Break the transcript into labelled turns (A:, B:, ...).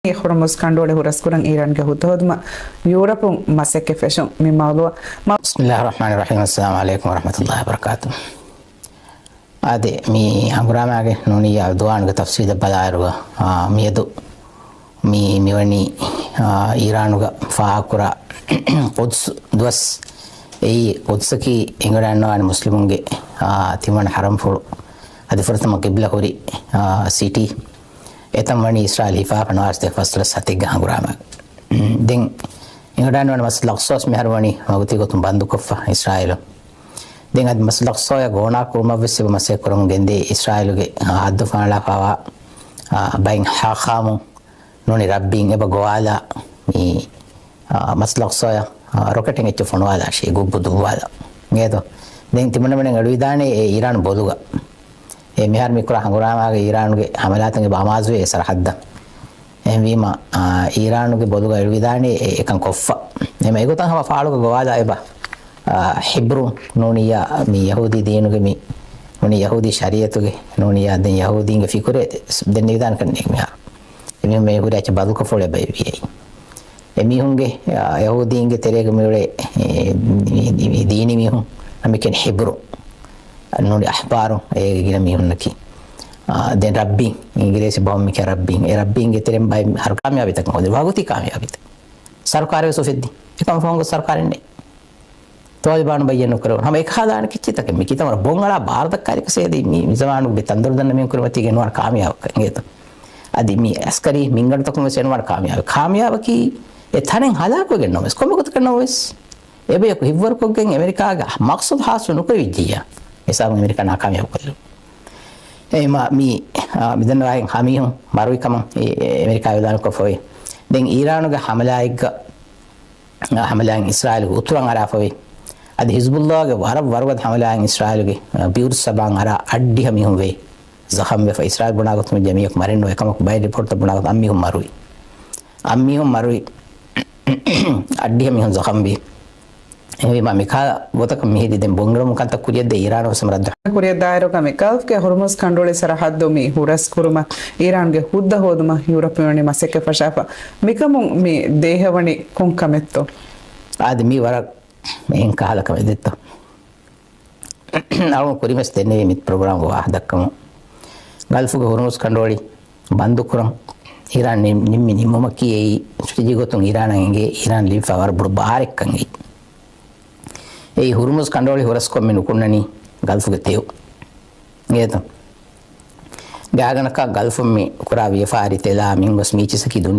A: خرمز كاندولي هورسكورن إيران كهوتهدما يوروب مسك فشون من موضوع
B: بسم الله الرحمن الرحيم السلام عليكم ورحمة الله وبركاته هذه مي هنغرامة نوني يعدوان كتفسير بدايروا ميدو ميوني إيران فاكورا قدس دوس أي قدس كي إنغرانو عن مسلمون كي تيمان حرم فلو هذه فرصة مقبلة هوري سيتي එතම වනි ඉස්රායල් හිෆා පනවාස්තේ ෆස්තර සතිග හංගුරාම දෙන් ඉංගඩාන වන මස් ලක්සොස් මෙහරවනි මගති ගොතුම් බන්දු කොෆා ඉස්රායල් දෙන් අද මස් ලක්සොය ගෝනා කුම වෙස්සෙ මසේ කරමු ගෙන්දේ ඉස්රායල්ගේ අද්ද ෆානලා පාවා බයින් හාඛාමු නොනි රබ්බින් එබ ගෝවාලා මි මස් ලක්සොය රොකටින් එච්ච ෆොනවාලා ෂේ ගුබ්බු දුවාලා නේද දෙන් තිමන මන ගඩු විදානේ ඊරාන් බොලුගා මෙහර මිකුර හංගුරාමගේ ඊරානුගේ හමලාතන්ගේ බාමාසුවේ සරහද්ද එම්වීම ඊරානුගේ බොදුග එල්විදානේ එකන් කොෆ්ෆා එම ඒගොතන් හම ෆාලුක ගවාදා එබ හිබ්රු නෝනියා මි යහූදි දීනුගේ මි මොනි යහූදි ශරීයතුගේ නෝනියා දෙන් යහූදීන්ගේ ෆිකුරේ දෙන් නිදාන කන්නේ මෙහා එමෙ මේ හුරච බදුක ෆොලේ බයිවියි එමිහුන්ගේ යහූදීන්ගේ තෙරේග මිරේ දීනි මිහුන් අමිකෙන් හිබ්රු नोडी अहबारों एक गिरा मिहुन्नकी दें रब्बी इंग्लिश बॉम्ब में क्या रब्बी के तेरे भाई हर कामयाबी तक मौजूद भागुती कामयाबी तक सरकार वे सोफिद्दी एक हम फोंगो सरकार ने तो आज बाण भैया नुकरो हम एक हादान किच्ची तक मिकी तमर बोंगला भारत कार्य से दी मी जमानु बे तंदुरदन में कुरवती के नोर कामयाब करेंगे तो आदि मी अस्करी मिंगड़ तक में से नोर कामयाब की ये थाने हाला को गे नो इसको मगत करना होइस एबे को हिवर को गे अमेरिका का मकसद हासिल नुकर Vijaya Islam Amerika nakamiyab kullu ma mi midan wahin hamihun marui kam Amerika yudan ko foi den Iran ga hamalaing Israel ga uturan ara foi ad Hizbullah ga warwad hamalaing Israel ga biur sabang ara addi hamihun ve zakham ve Israel bunagot me jamiyak marin no ekam bay report ta bunagot ammihun marui addi hamihun zakham ve එහි මම කා වතක මෙහිදී දැන් බොංගරම කන්ත කුරියද ඊරානව සමරද්ද
A: කුරියද දායරක මෙකල්ෆ් ගේ හොර්මුස් කන්ඩෝලේ සරහද්දෝ මි හුරස් කුරුම ඊරාන්ගේ හුද්ද හොදුම යුරෝපියනි මසෙක ෆෂාෆා මිකමුන් මි දේහවණි කොන් කමෙත්තෝ ආදි මි වර මෙන් කාලක වෙදෙත්තෝ නාව කුරිමස් දෙන්නේ මිත් ප්‍රෝග්‍රෑම් වා දක්කම ගල්ෆ් ගේ හොර්මුස් කන්ඩෝලි බන්දු කුරම් ඊරාන් නිම්මි නිම්මම කී ස්ටිජි ගොතුන් ඊරානගේ ඊරාන් ලිව් ෆවර් බුඩ බාරෙක් කංගි ඒ හුරුමුස් කන්ඩෝලි හොරස් කොම්මෙ නුකුන්නනි ගල්ෆුගේ තෙව් නේද ගාගනක ගල්ෆුම් මේ කුරා වියෆාරි තෙලා මින්ගස් මීචිසකි දුනි